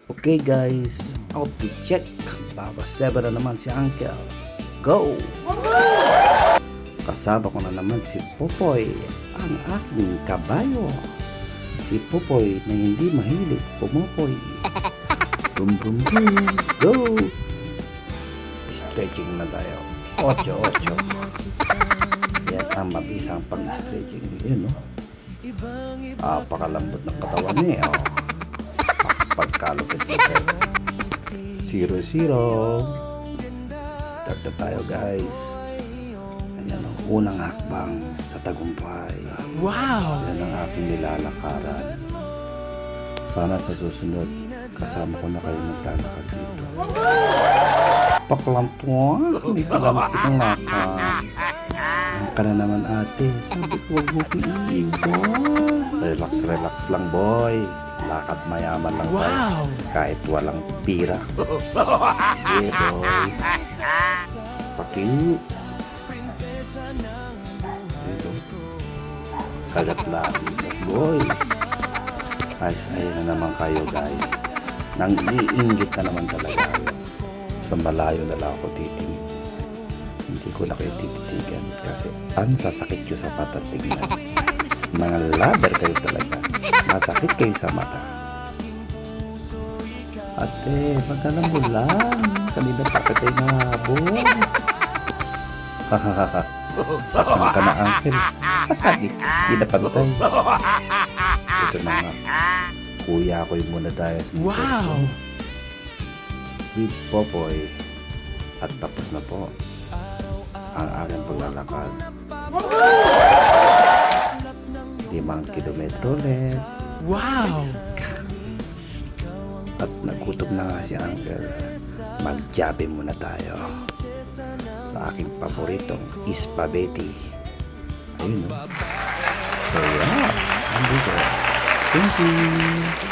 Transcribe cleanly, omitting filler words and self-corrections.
Okay guys, outfit check. Baba 7 na naman si Uncle. Go! Kasama ko na naman si Popoy, ang aking kabayo. Si Popoy na hindi mahilig pumopoy. Boom boom boom, go! Stretching na tayo. 8-8. Yan ang mabisang pag-stretching. Yun, no? Pakalambot ng katawan niya. Pagkalupit-lupit. 0-0. Start na tayo guys. Ayan ang unang hakbang sa tagumpay. Wow! Yan ang aking nilalakaran. Sana sa susunod kasama ko na kayo naglalakad dito. Paklantuan, may palantik na ka. Yan ka na naman ate. Sabi ko huwag mo iiwan. Relax, relax lang boy. Lakad mayaman lang tayo. Wow! Kahit walang pira. Yeah boy. Pakiyut. Dito. Kagat lang. Yes boy. Guys, ayun na naman kayo guys. Nang iinggit na naman talaga kayo. Sa malayo na lang ako titingin. Hindi ko na kayo tititigan kasi ang sasakit nyo sa mata tignan. Mga laber kayo talaga. Masakit kayo sa mata. Ate, magkalang mo lang. Kanina pa ka tayo nahabol. Hahaha. Sakang ka na, Uncle. Di na pantay. Ito na nga. Kuya ko yung muna tayo. Wow! With Popoy. At tapos na po ang aking paglalakad. 5 kilometro ulit. Wow! At nagutom na nga si Uncle. Magjabe muna tayo sa aking paboritong spaghetti. Ayun, no? So yeah, andito. Thank you.